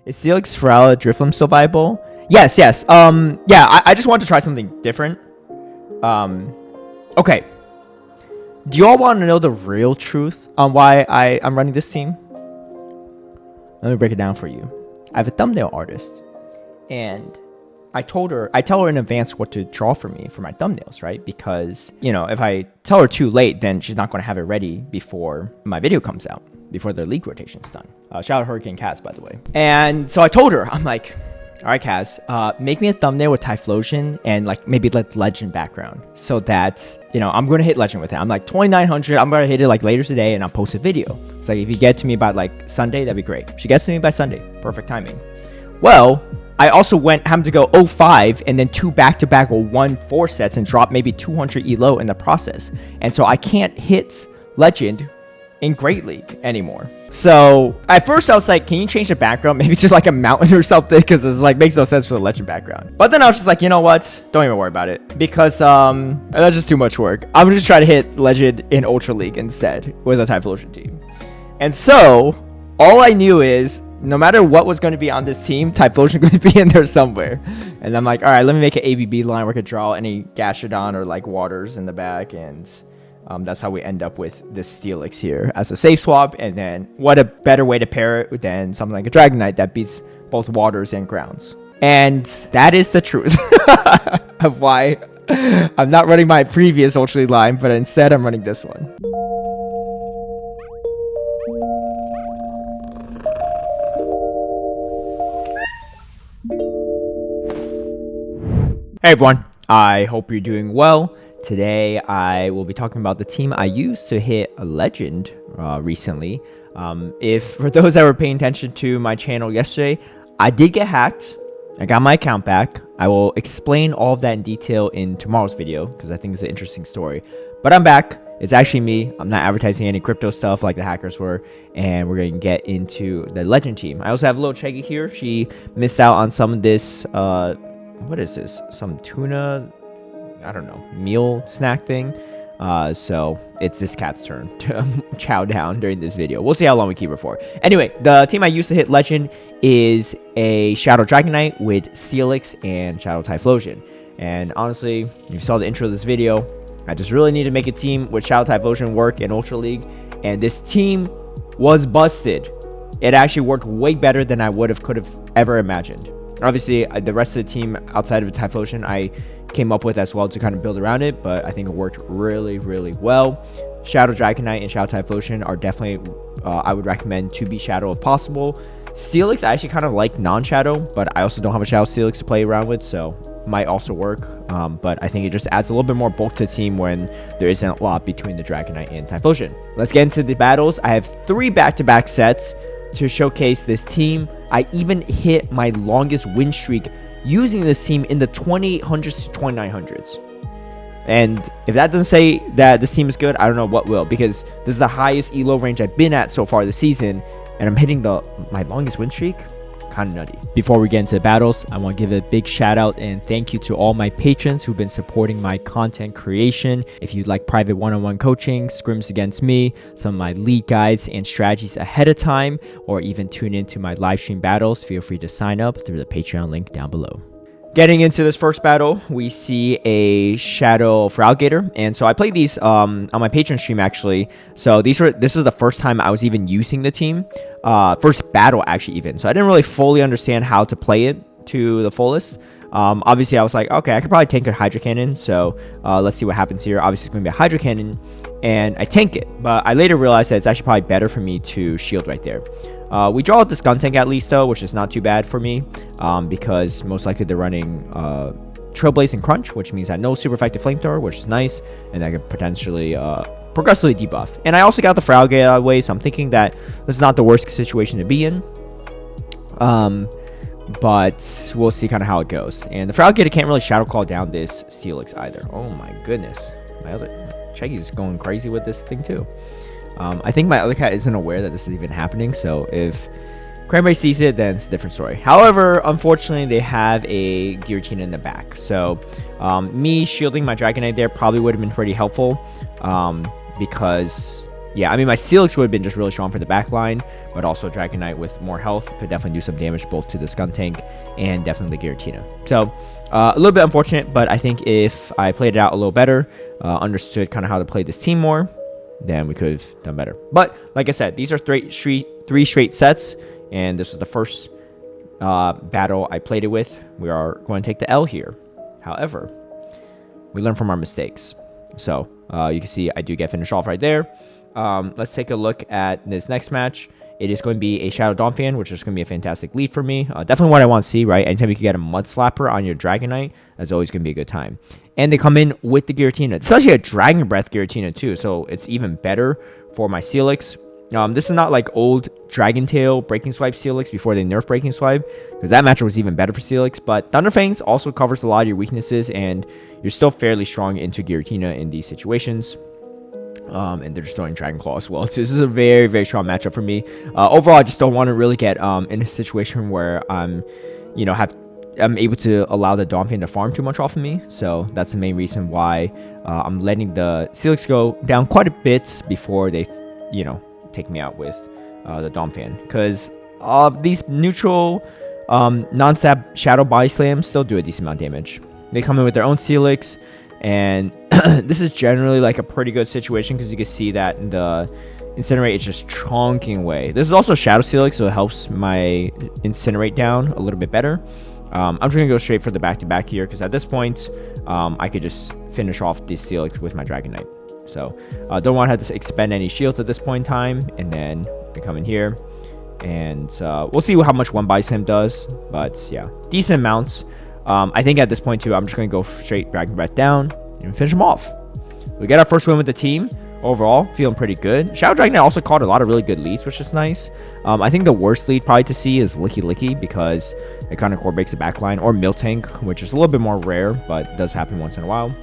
Is Steelix, Feraligatr, Drifloon still viable? Yes. Yeah, I just want to try something different. Okay. Do you all want to know the real truth on why I'm running this team? Let me break it down for you. I have a thumbnail artist, and I tell her in advance what to draw for me for my thumbnails, right? Because, you know, if I tell her too late, then she's not going to have it ready before my video comes out, before the league rotation's done. Shout out Hurricane Kaz, by the way. And so I told her, I'm like, all right, Kaz, make me a thumbnail with Typhlosion and like maybe like legend background so that, you know, I'm going to hit legend with it. I'm like 2,900. I'm going to hit it like later today and I'll post a video. It's like, if you get to me by like Sunday, that'd be great. She gets to me by Sunday. Perfect timing. Well, I also having to go 0-5 and then 2 back-to-back or 1-4 sets and drop maybe 200 elo in the process. And so I can't hit legend in Great League anymore. So at first I was like, can you change the background? Maybe just like a mountain or something, because it's like makes no sense for the legend background. But then I was just like, you know what? Don't even worry about it, because that's just too much work. I'm just trying to hit legend in Ultra League instead with a Typhlosion team. And so all I knew is no matter what was going to be on this team, Typhlosion going to be in there somewhere. And I'm like, all right, let me make an ABB line where I could draw any Gastrodon or like waters in the back, and that's how we end up with this Steelix here as a safe swap. And then what a better way to pair it than something like a Dragonite that beats both waters and grounds. And that is the truth of why I'm not running my previous Ultra League line, but instead I'm running this one. Hey everyone, I hope you're doing well. Today I will be talking about the team I used to hit a legend recently. For those that were paying attention to my channel yesterday, I did get hacked. I got my account back. I will explain all of that in detail in tomorrow's video because I think it's an interesting story. But I'm back. It's actually me. I'm not advertising any crypto stuff like the hackers were, and we're going to get into the legend team. I also have a little Cheggy here. She missed out on some of this what is this? Some tuna, I don't know, meal snack thing. So it's this cat's turn to chow down during this video. We'll see how long we keep her for. Anyway, the team I used to hit legend is a Shadow Dragonite with Steelix and Shadow Typhlosion. And honestly, if you saw the intro of this video, I just really need to make a team with Shadow Typhlosion work in Ultra League. And this team was busted. It actually worked way better than I could have ever imagined. Obviously, the rest of the team outside of Typhlosion, I came up with as well to kind of build around it, but I think it worked really, really well. Shadow Dragonite and Shadow Typhlosion are definitely, I would recommend to be Shadow if possible. Steelix, I actually kind of like non-Shadow, but I also don't have a Shadow Steelix to play around with, so might also work. But I think it just adds a little bit more bulk to the team when there isn't a lot between the Dragonite and Typhlosion. Let's get into the battles. I have 3 back-to-back sets to showcase this team. I even hit my longest win streak using this team in the 2800s to 2900s. And if that doesn't say that this team is good, I don't know what will, because this is the highest elo range I've been at so far this season, and I'm hitting my longest win streak. Kind of nutty. Before we get into the battles, I want to give a big shout out and thank you to all my patrons who've been supporting my content creation. If you'd like private one-on-one coaching, scrims against me, some of my league guides and strategies ahead of time, or even tune into my live stream battles, feel free to sign up through the Patreon link down below. Getting into this first battle, we see a Shadow Feraligatr, and so I played these on my Patreon stream actually. So this is the first time I was even using the team, first battle actually even. So I didn't really fully understand how to play it to the fullest. Obviously I was like, okay, I could probably tank a Hydro Cannon, so let's see what happens here. Obviously it's going to be a Hydro Cannon, and I tank it, but I later realized that it's actually probably better for me to shield right there. We draw out this gun tank at least though, which is not too bad for me, because most likely they're running Trailblaze and Crunch, which means I no super effective Flamethrower, which is nice, and I could potentially progressively debuff. And I also got the Feraligatr out of the way, so I'm thinking that this is not the worst situation to be in. But we'll see kind of how it goes. And the Feraligatr can't really Shadow Call down this Steelix either. Oh my goodness. My other Cheggy's going crazy with this thing too. I think my other cat isn't aware that this is even happening, so if Cranberry sees it, then it's a different story. However, unfortunately, they have a Giratina in the back, so me shielding my Dragonite there probably would have been pretty helpful, because yeah, I mean, my Steelix would have been just really strong for the back line, but also Dragonite with more health could definitely do some damage both to the Skuntank and definitely the Giratina. So, a little bit unfortunate, but I think if I played it out a little better, understood kind of how to play this team more, then we could have done better. But, like I said, these are three straight sets, and this is the first battle I played it with. We are going to take the L here. However, we learn from our mistakes. So, you can see I do get finished off right there. Let's take a look at this next match. It is going to be a Shadow Donphan, which is going to be a fantastic lead for me. Definitely what I want to see, right? Anytime you can get a Mud Slapper on your Dragonite, that's always going to be a good time. And they come in with the Giratina. It's actually a Dragon Breath Giratina too, so it's even better for my Steelix. This is not like old Dragon Tail Breaking Swipe Steelix before they nerfed Breaking Swipe, because that matchup was even better for Steelix. But Thunderfangs also covers a lot of your weaknesses, and you're still fairly strong into Giratina in these situations. And they're just throwing Dragon Claw as well. So this is a very, very strong matchup for me. Overall, I just don't want to really get in a situation where I'm able to allow the Donphan to farm too much off of me. So that's the main reason why I'm letting the Steelix go down quite a bit before they, take me out with the Donphan. Because these neutral non-stab Shadow Body Slams still do a decent amount of damage. They come in with their own Steelix. And this is generally like a pretty good situation because you can see that the Incinerate is just chonking away. This is also Shadow Steelix, so it helps my Incinerate down a little bit better. I'm just going to go straight for the back-to-back here because at this point, I could just finish off this Steelix with my Dragonite. So, don't want to have to expend any shields at this point in time. And then we come in here. And we'll see how much one Body Slam does. But yeah, decent amounts. I think at this point too, I'm just going to go straight Dragon Breath down and finish them off. We get our first win with the team. Overall, feeling pretty good. Shadow Dragonite also caught a lot of really good leads, which is nice. I think the worst lead probably to see is Licky Licky because it kind of core breaks the back line, or Miltank, which is a little bit more rare, but does happen once in a while.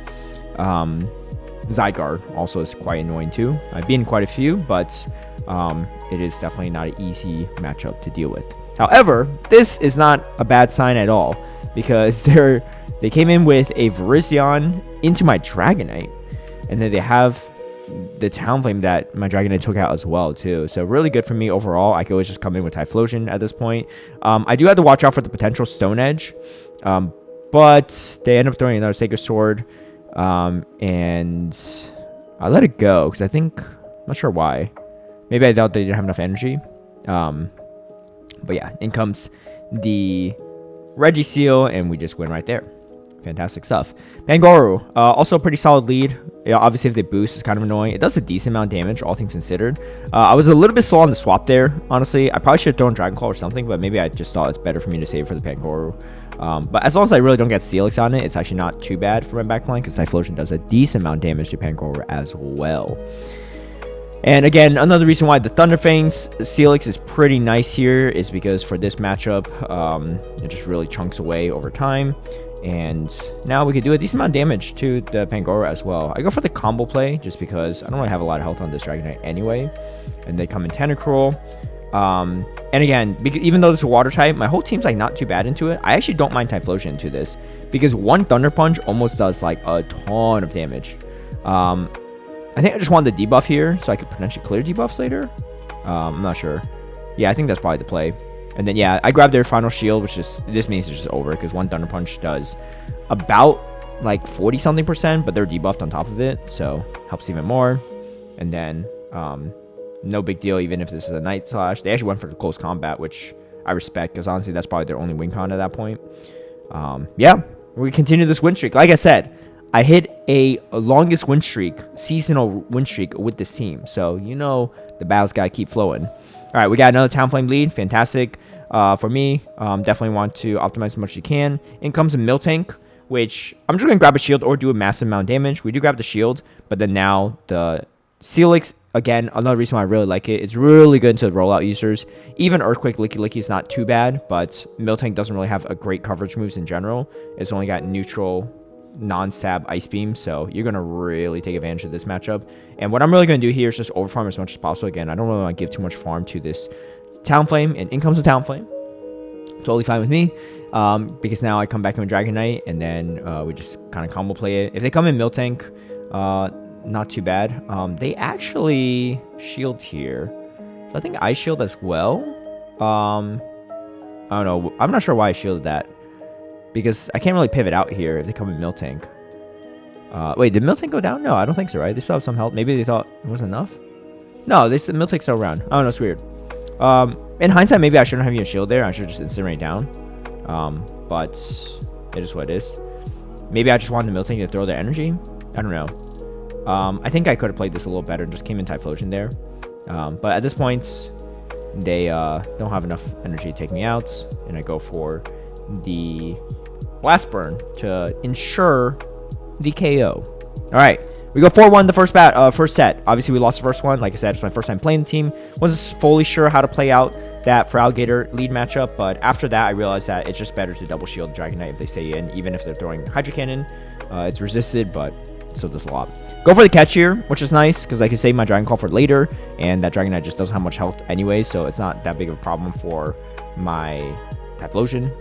Zygarde also is quite annoying too. I've been quite a few, but it is definitely not an easy matchup to deal with. However, this is not a bad sign at all, because they came in with a Virizion into my Dragonite, and then they have the Talonflame that my Dragonite took out as well too. So really good for me overall. I could always just come in with Typhlosion at this point. I do have to watch out for the potential Stone Edge, but they end up throwing another Sacred Sword, and I let it go because I'm not sure why. Maybe I doubt they didn't have enough energy. But yeah, in comes the Regiseal, and we just win right there. Fantastic stuff. Pangoro, also a pretty solid lead. Yeah, obviously, if they boost, it's kind of annoying. It does a decent amount of damage, all things considered. I was a little bit slow on the swap there, honestly. I probably should have thrown Dragon Claw or something, but maybe I just thought it's better for me to save for the Pangoro. But as long as I really don't get Steelix on it, it's actually not too bad for my backline, because Typhlosion does a decent amount of damage to Pangoro as well. And again, another reason why the Thunderfangs Steelix is pretty nice here is because for this matchup, it just really chunks away over time. And now we could do a decent amount of damage to the Pangoro as well. I go for the combo play just because I don't really have a lot of health on this Dragonite anyway. And they come in Tentacruel. And again, even though this is a water type, my whole team's like not too bad into it. I actually don't mind Typhlosion into this because one Thunder Punch almost does like a ton of damage. I think I just wanted the debuff here so I could potentially clear debuffs later. I'm not sure. Yeah, I think that's probably the play. And then, yeah, I grabbed their final shield, which just, this means it's just over because one Thunder Punch does about like 40-something%, but they're debuffed on top of it, so helps even more. And then, no big deal, even if this is a Night Slash. They actually went for the close combat, which I respect because honestly, that's probably their only win con at that point. Yeah, we continue this win streak. Like I said, I hit a longest win streak, seasonal win streak with this team. So, the battles got to keep flowing. All right, we got another Talonflame lead. Fantastic for me. Definitely want to optimize as much as you can. In comes a Miltank, which I'm just going to grab a shield or do a massive amount of damage. We do grab the shield, but then now the Steelix, again, another reason why I really like it. It's really good to rollout users. Even Earthquake Licky Licky is not too bad, but Miltank doesn't really have a great coverage moves in general. It's only got neutral non-stab Ice Beam, so you're going to really take advantage of this matchup. And what I'm really going to do here is just overfarm as much as possible. Again, I don't really want to give too much farm to this Talonflame, and in comes the Talonflame. Totally fine with me, because now I come back to a Dragonite, and then we just kind of combo play it. If they come in Miltank, not too bad. They actually shield here. So I think I shield as well. I don't know. I'm not sure why I shielded that. Because I can't really pivot out here if they come in Miltank. Wait, did Miltank go down? No, I don't think so, right? They still have some health. Maybe they thought it wasn't enough? No, they said Miltank's still around. I don't know, it's weird. In hindsight, maybe I shouldn't have even shield there. I should just incinerate down. But it is what it is. Maybe I just wanted the Miltank to throw their energy. I don't know. I think I could have played this a little better and just came in Typhlosion there. But at this point, they don't have enough energy to take me out. And I go for the Blast Burn to ensure the KO. All right. We go 4-1 the first set. Obviously, we lost the first one. Like I said, it's my first time playing the team. Wasn't fully sure how to play out that Feraligatr lead matchup, but after that, I realized that it's just better to double shield Dragonite if they stay in, even if they're throwing Hydro Cannon. It's resisted, but still does a lot. Go for the catch here, which is nice, because I can save my Dragon Call for later, and that Dragonite just doesn't have much health anyway, so it's not that big of a problem for my Typhlosion.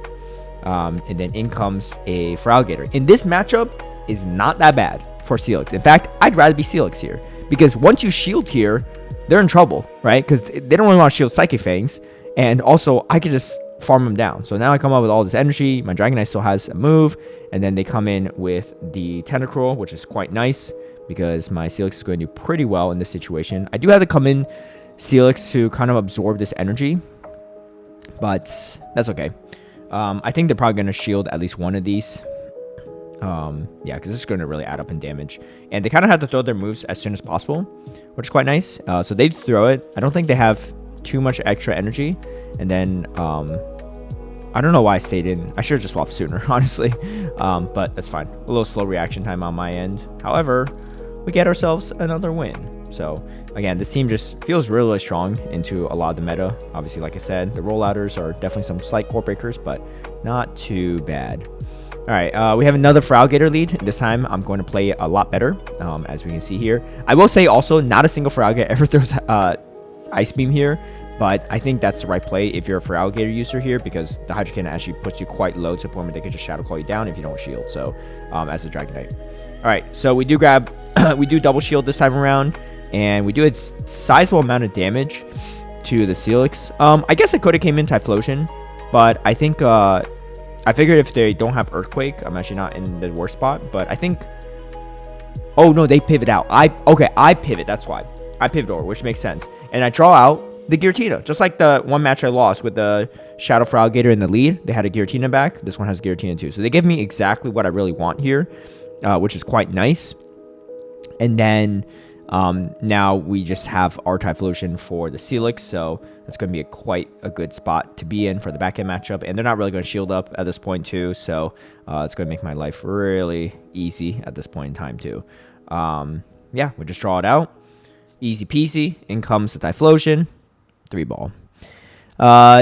And then in comes a Feraligatr. In this matchup, is not that bad for Steelix. In fact, I'd rather be Steelix here, because once you shield here, they're in trouble, right? Because they don't really want to shield Psychic Fangs, and also I could just farm them down. So now I come up with all this energy. My Dragonite still has a move, and then they come in with the Tentacruel, which is quite nice because my Steelix is going to do pretty well in this situation. I do have to come in Steelix to kind of absorb this energy, but that's okay. I think they're probably going to shield at least one of these. Yeah, because it's going to really add up in damage. And they kind of have to throw their moves as soon as possible, which is quite nice. So they throw it. I don't think they have too much extra energy. And then, I don't know why I stayed in. I should have just swapped sooner, honestly. But that's fine. A little slow reaction time on my end. However, we get ourselves another win. So, again, this team just feels really, really strong into a lot of the meta. Obviously, like I said, the rollouters are definitely some slight core breakers, but not too bad. All right, we have another Feraligatr lead. This time, I'm going to play a lot better, as we can see here. I will say also, not a single Feraligatr ever throws Ice Beam here, but I think that's the right play if you're a Feraligatr user here, because the Hydro Cannon actually puts you quite low to the point where they could just Shadow Claw you down if you don't shield, so as a Dragonite. All right, so we do grab, we do double shield this time around, and we do a sizable amount of damage to the Steelix. I guess I could have came in Typhlosion, but I think I figured if they don't have Earthquake, I'm actually not in the worst spot, but I think... Oh, no, they pivot out. I pivot, that's why. I pivot over, which makes sense. And I draw out the Giratina, just like the one match I lost with the Shadow Feraligatr in the lead. They had a Giratina back. This one has Giratina too. So they give me exactly what I really want here, which is quite nice. And then... now we just have our Typhlosion for the Steelix, so that's going to be quite a good spot to be in for the back-end matchup, and they're not really going to shield up at this point too, so it's going to make my life really easy at this point in time too. Yeah, we just draw it out. Easy peasy. In comes the Typhlosion. 3-ball.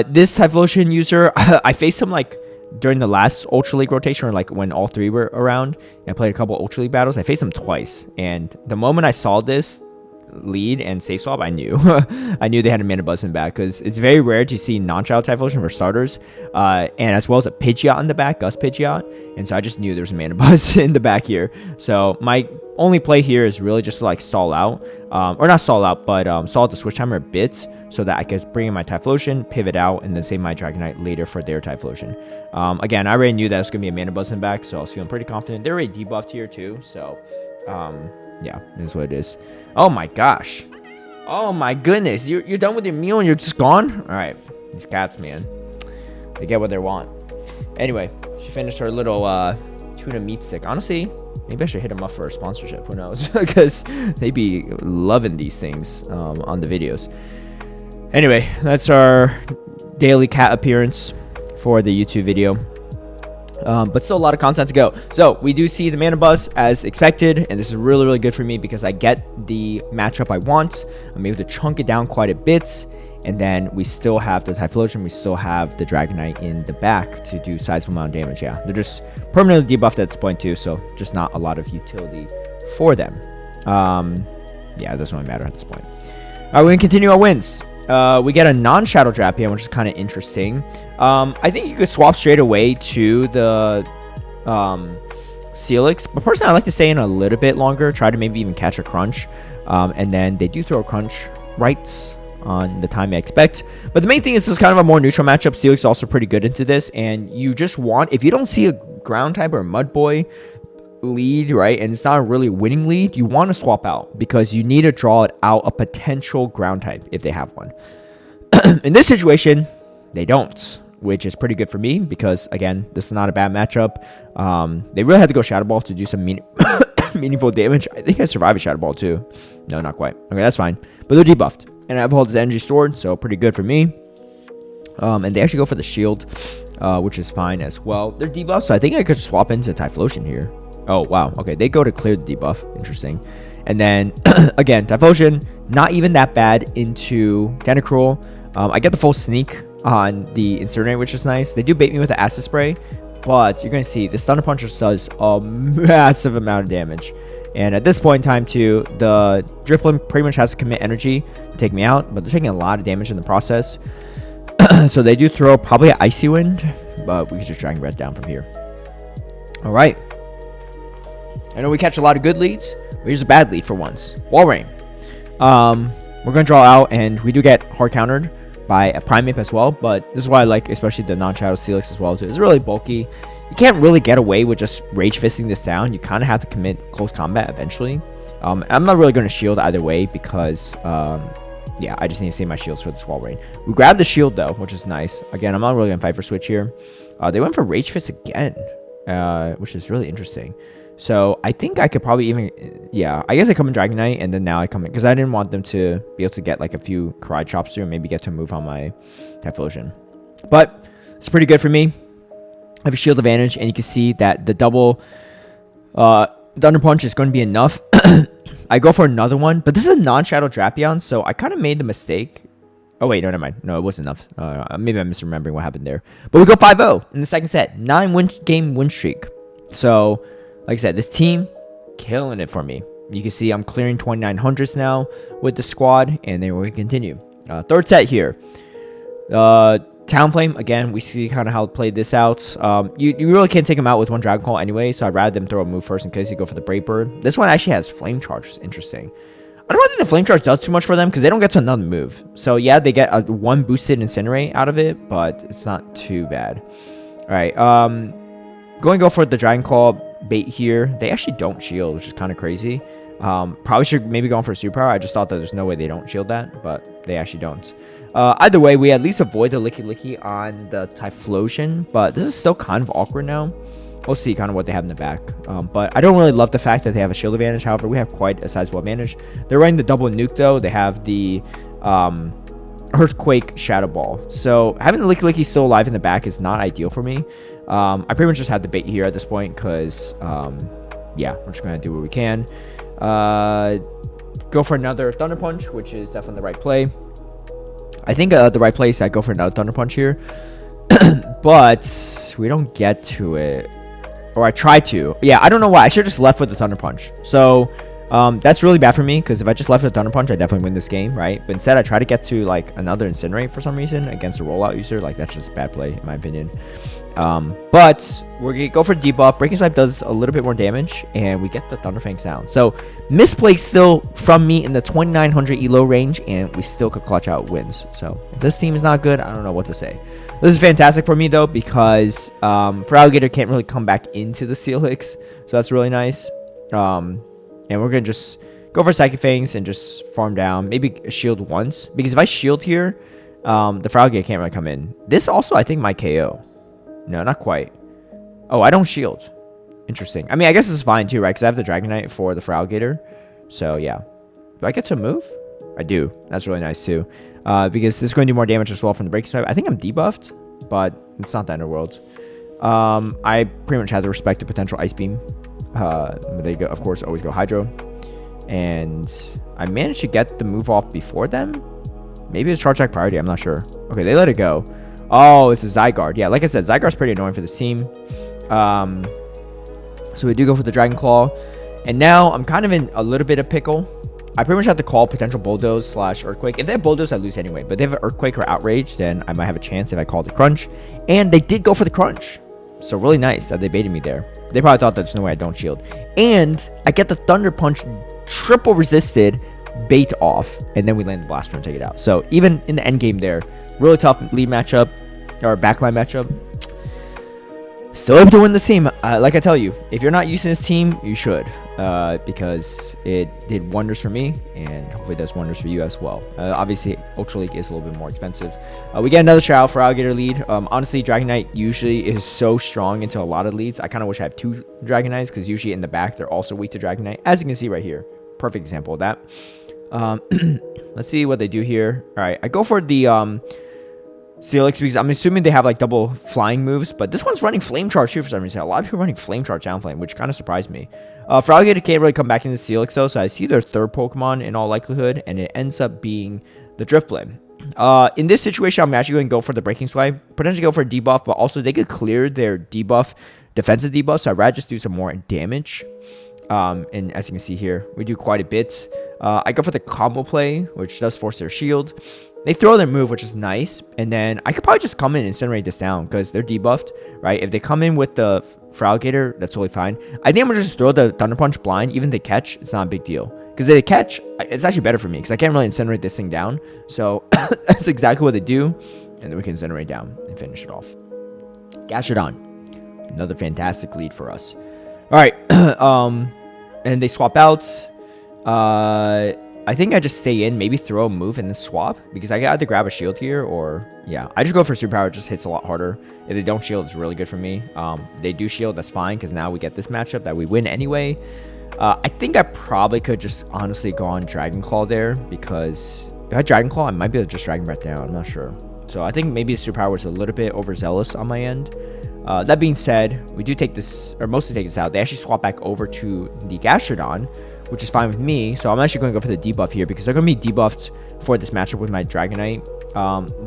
This Typhlosion user, I faced him like during the last Ultra League rotation, or like when all three were around, and I played a couple Ultra League battles. I faced him twice, and the moment I saw this lead and safe swap, I knew I knew they had a Mana Buzz in back, because it's very rare to see non-Shadow Typhlosion for starters, and as well as a Pidgeot in the back, Gust Pidgeot, and so I just knew there was a Mana Buzz in the back here. So my only play here is really just to like stall out, or not stall out, but stall out the switch timer a bit, so that I could bring in my Typhlosion, pivot out, and then save my Dragonite later for their Typhlosion. Again, I already knew that it was going to be a Mana Buzz in back, so I was feeling pretty confident. They're already debuffed here too, so yeah, it is what it is. Oh my gosh. Oh my goodness. You're done with your meal and you're just gone? Alright. These cats, man. They get what they want. Anyway, she finished her little tuna meat stick. Honestly, maybe I should hit them up for a sponsorship. Who knows? Because they be loving these things on the videos. Anyway, that's our daily cat appearance for the YouTube video. But still a lot of content to go. So we do see the Mana Buzz as expected, and this is really, really good for me because I get the matchup I want. I'm able to chunk it down quite a bit, and then we still have the Typhlosion, we still have the Dragonite in the back to do sizable amount of damage. Yeah, they're just permanently debuffed at this point too, so just not a lot of utility for them. Yeah, it doesn't really matter at this point. All right, we're gonna continue our wins. We get a non-Shadow Drapion, which is kind of interesting. I think you could swap straight away to the Steelix, but personally I like to stay in a little bit longer, try to maybe even catch a crunch, and then they do throw a crunch right on the time I expect. But the main thing is this is kind of a more neutral matchup. Steelix is also pretty good into this, and you just want, if you don't see a ground type or a mud boy lead, right, and it's not a really winning lead, you want to swap out because you need to draw it out a potential ground type if they have one. In this situation, they don't, which is pretty good for me because, again, this is not a bad matchup. They really had to go Shadow Ball to do some meaningful damage. I think I survived a Shadow Ball too. No, not quite. Okay, that's fine. But they're debuffed. And I have all this energy stored, so pretty good for me. And they actually go for the shield, which is fine as well. They're debuffed, so I think I could swap into Typhlosion here. Oh, wow. Okay, they go to clear the debuff. Interesting. And then, again, Typhlosion, not even that bad into Tentacruel. I get the full sneak on the Incinerate, which is nice. They do bait me with the Acid Spray, but you're going to see the Thunder Punch just does a massive amount of damage. And at this point in time, too, the Drifloon pretty much has to commit energy to take me out, but they're taking a lot of damage in the process. So they do throw probably an Icy Wind, but we can just Dragon Breath down from here. All right. I know we catch a lot of good leads, but here's a bad lead for once. Walrein. We're going to draw out, and we do get hard countered by a Primeape as well, but this is why I like especially the non-Shadow Steelix as well too. It's really bulky. You can't really get away with just Rage Fisting this down. You kind of have to commit close combat eventually. I'm not really going to shield either way because, yeah, I just need to save my shields for this Walrein. We grabbed the shield though, which is nice. Again, I'm not really going to fight for Switch here. They went for Rage Fist again, which is really interesting. So I think I could probably even, yeah, I guess I come in Dragonite, and then now I come in, because I didn't want them to be able to get like a few Karate Chops through and maybe get to move on my Typhlosion. But it's pretty good for me. I have a shield advantage, and you can see that the double Thunder Punch is going to be enough. I go for another one, but this is a non-Shadow Drapion, so I kind of made the mistake. Oh, wait, no, never mind. No, it wasn't enough. Maybe I'm misremembering what happened there. But we go 5-0 in the second set. 9-game win streak. So, like I said, this team, killing it for me. You can see I'm clearing 2900s now with the squad, and then we continue. Third set here. Talonflame, again, we see kind of how to play this out. You really can't take him out with one Dragon Claw anyway, so I'd rather them throw a move first in case you go for the Brave Bird. This one actually has Flame Charge, which is interesting. I don't think the Flame Charge does too much for them because they don't get to another move. So, yeah, they get a one boosted Incinerate out of it, but it's not too bad. All right, going to go for the Dragon Claw bait here. They actually don't shield, which is kind of crazy. Probably should maybe go on for a superpower. I just thought that there's no way they don't shield that, but they actually don't. Either way, we at least avoid the Licky on the Typhlosion, but this is still kind of awkward now. We'll see kind of what they have in the back. But I don't really love the fact that they have a shield advantage. However, we have quite a sizable advantage. They're running the double nuke, though. They have the Earthquake Shadow Ball. So having the Licky still alive in the back is not ideal for me. I pretty much just had the bait here at this point because, yeah, we're just going to do what we can. Go for another Thunder Punch, which is definitely the right play. I think the right play is I go for another Thunder Punch here. But we don't get to it. Or I try to. Yeah, I don't know why. I should have just left with the Thunder Punch. So that's really bad for me because if I just left with the Thunder Punch, I definitely win this game, right? But instead, I try to get to like another Incinerate for some reason against a rollout user. Like, that's just a bad play in my opinion. But we're going to go for debuff. Breaking Swipe does a little bit more damage, and we get the Thunderfang sound. So, misplay still from me in the 2900 elo range, and we still could clutch out wins. So, if this team is not good, I don't know what to say. This is fantastic for me, though, because Feraligatr can't really come back into the Steelix, so that's really nice. And we're going to just go for Psychic Fangs and just farm down. Maybe shield once, because if I shield here, the Feraligatr can't really come in. This also, I think, might KO. No, not quite. Oh, I don't shield. Interesting. I mean, I guess this is fine too, right? Because I have the Dragonite for the Feraligatr. So, yeah. Do I get to move? I do. That's really nice too. Because this is going to do more damage as well from the Breaking Swipe. I think I'm debuffed, but it's not the end of the world. I pretty much have to respect the potential Ice Beam. But they, of course, always go Hydro. And I managed to get the move off before them. Maybe it's Charge Attack priority. I'm not sure. Okay, they let it go. Oh, it's a Zygarde. Yeah, like I said, Zygarde's pretty annoying for this team. So we do go for the Dragon Claw. And now I'm kind of in a little bit of pickle. I pretty much have to call potential Bulldoze / Earthquake. If they have Bulldoze, I lose anyway. But if they have an Earthquake or Outrage, then I might have a chance if I call the Crunch. And they did go for the Crunch. So really nice that they baited me there. They probably thought there's no way I don't shield. And I get the Thunder Punch triple resisted bait off, and then we land the Blaster and take it out. So even in the end game there, really tough lead matchup or backline matchup. Still able to win the team. Like I tell you, if you're not using this team, you should, because it did wonders for me, and hopefully does wonders for you as well. Obviously, Ultra League is a little bit more expensive. We get another shout out for Feraligatr lead. Honestly, Dragonite usually is so strong into a lot of leads. I kind of wish I had 2 Dragonites, because usually in the back, they're also weak to Dragonite, as you can see right here. Perfect example of that. Let's see what they do here. All right, I go for the Steelix because I'm assuming they have like double flying moves, but this one's running Flame Charge too for some reason. A lot of people running Flame Charge Talonflame, which kind of surprised me. Feraligatr can't really come back into Steelix though, so I see their third Pokemon in all likelihood, and it ends up being the Drifblim. In this situation, I'm actually going to go for the Breaking Swipe, potentially go for a debuff, but also they could clear their debuff, defensive debuff, so I'd rather just do some more damage. And as you can see here, we do quite a bit. I go for the combo play, which does force their shield. They throw their move, which is nice, and then I could probably just come in and incinerate this down because they're debuffed, right? If they come in with the Feraligatr, that's totally fine. I think I'm gonna just throw the Thunder Punch blind. Even if they catch, it's not a big deal, because if they catch, it's actually better for me because I can't really incinerate this thing down. So that's exactly what they do, and then we can incinerate down and finish it off. Gastrodon, another fantastic lead for us. All right, and they swap out. I think I just stay in, maybe throw a move and then swap, because I got to grab a shield here, or yeah, I just go for superpower. It just hits a lot harder. If they don't shield, it's really good for me. They do shield, that's fine, because now we get this matchup that we win anyway. I think I probably could just honestly go on Dragon Claw there, because if I had Dragon Claw, I might be able to just Dragon Breath down. I'm not sure. So I think maybe the superpower was a little bit overzealous on my end. That being said, we do take this, or mostly take this out. They actually swap back over to the Gastrodon, which is fine with me. So I'm actually going to go for the debuff here because they're going to be debuffed for this matchup with my Dragonite.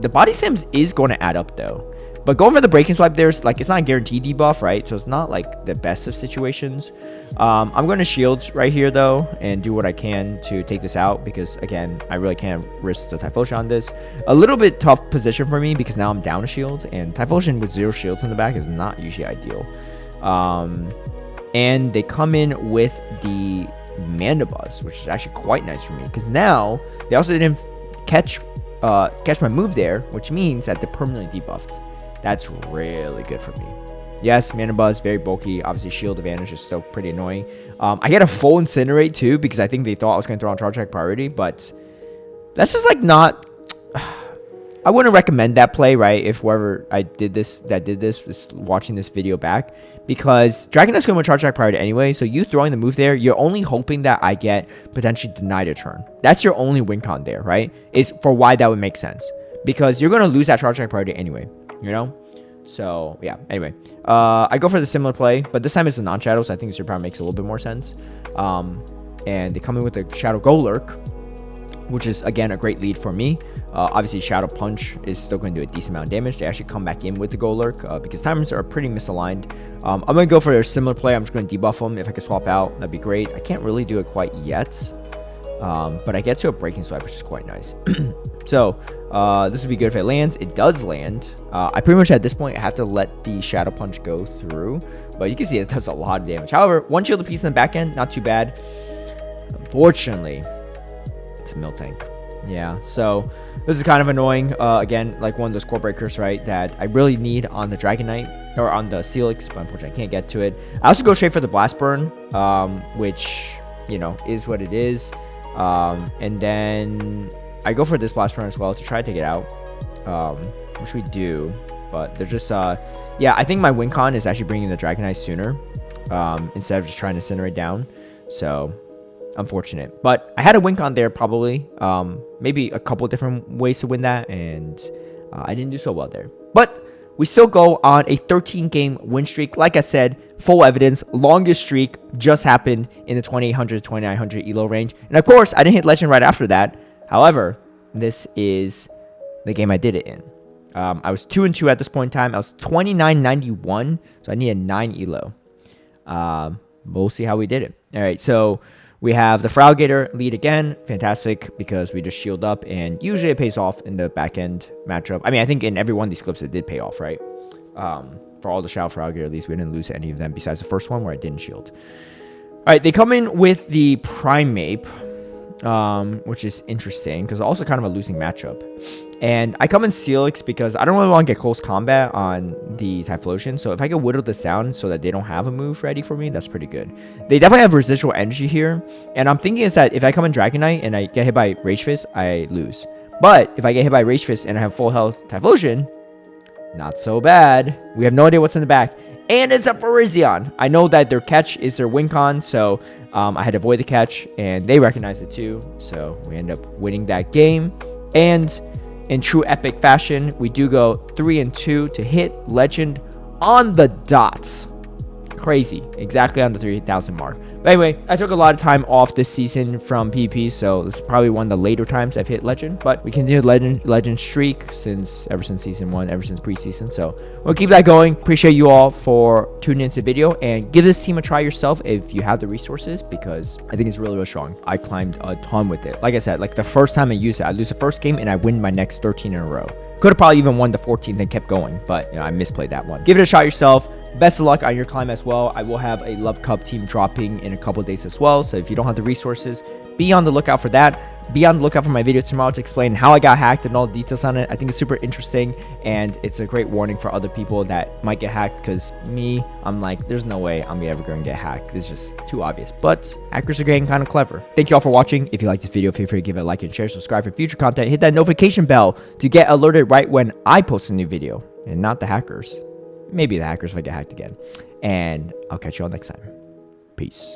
The body slams is going to add up though. But going for the Breaking Swipe, there's like, it's not a guaranteed debuff, right? So it's not like the best of situations. I'm going to shield right here though and do what I can to take this out because again, I really can't risk the Typhlosion on this. A little bit tough position for me because now I'm down a shield, and Typhlosion with 0 shields in the back is not usually ideal. And they come in with the Mandibuzz, which is actually quite nice for me because now they also didn't catch my move there, which means that they're permanently debuffed. That's really good for me. Yes, Mandibuzz, very bulky. Obviously, shield advantage is still pretty annoying. I get a full Incinerate too because I think they thought I was going to throw on Charge Attack priority, but that's just like not. I wouldn't recommend that play, right? If whoever did this was watching this video back, because Dragonite's going to Charge Attack priority anyway. So you throwing the move there, you're only hoping that I get potentially denied a turn. That's your only win con there, right? Is for why that would make sense, because you're going to lose that Charge Attack priority anyway, you know. So yeah, anyway, I go for the similar play, but this time it's a non-shadow, so I think Superpower makes a little bit more sense. And they come in with the Shadow Golurk, which is again a great lead for me. Obviously Shadow Punch is still going to do a decent amount of damage. They actually come back in with the Golurk because timers are pretty misaligned. I'm going to go for a similar play. I'm just going to debuff them. If I could swap out, that'd be great. I can't really do it quite yet, but I get to a Breaking Swipe, which is quite nice. So this would be good if it lands. It does land. I pretty much at this point have to let the Shadow Punch go through, but you can see it does a lot of damage. However, one shield apiece in the back end, not too bad. Unfortunately, it's a Miltank. Yeah, so this is kind of annoying. Again, like one of those core breakers, right, that I really need on the Dragonite or on the Steelix, but unfortunately I can't get to it. I also go straight for the Blast Burn, which, you know, is what it is. And then I go for this Blast Burn as well to try to take it out, which we do, but they're just, yeah, I think my win con is actually bringing the Dragonite sooner, instead of just trying to Incinerate down, so unfortunate. But I had a win con there probably, maybe a couple different ways to win that, and I didn't do so well there. But we still go on a 13-game win streak. Like I said, full evidence, longest streak just happened in the 2800 to 2900 elo range, and of course I didn't hit legend right after that. However, this is the game I did it in. I was 2-2 at this point in time. I was 2991, so I needed 9 elo. We'll see how we did it. All right, so we have the Feraligatr lead again. Fantastic, because we just shield up, and usually it pays off in the back end matchup. I mean, I think in every one of these clips it did pay off, right? For all the Shadow Feraligatr, at least we didn't lose any of them besides the first one where I didn't shield. All right, they come in with the Primeape, which is interesting because also kind of a losing matchup. And I come in Steelix because I don't really want to get close combat on the Typhlosion. So if I can whittle this down so that they don't have a move ready for me, that's pretty good. They definitely have residual energy here. And I'm thinking is that if I come in Dragonite and I get hit by Rage Fist, I lose. But if I get hit by Rage Fist and I have full health Typhlosion, not so bad. We have no idea what's in the back. And it's a Virizion. I know that their catch is their win con, so I had to avoid the catch, and they recognize it too. So we end up winning that game. And in true epic fashion, we do go 3-2 to hit Legend on the dots. Crazy. Exactly on the 3,000 mark. But anyway, I took a lot of time off this season from PvP, so this is probably one of the later times I've hit Legend. But we continued Legend streak ever since Season 1, ever since preseason. So we'll keep that going. Appreciate you all for tuning into the video. And give this team a try yourself if you have the resources, because I think it's really, really strong. I climbed a ton with it. Like I said, like the first time I used it, I lose the first game and I win my next 13 in a row. Could have probably even won the 14th and kept going, but I misplayed that one. Give it a shot yourself. Best of luck on your climb as well. I will have a Love Cup team dropping in a couple days as well. So if you don't have the resources, be on the lookout for that. Be on the lookout for my video tomorrow to explain how I got hacked and all the details on it. I think it's super interesting, and it's a great warning for other people that might get hacked, because me, I'm like, there's no way I'm ever going to get hacked. It's just too obvious. But hackers are getting kind of clever. Thank you all for watching. If you like this video, feel free to give it a like and share, subscribe for future content, hit that notification bell to get alerted right when I post a new video, and not the hackers. Maybe the hackers if I get hacked again. And I'll catch you all next time. Peace.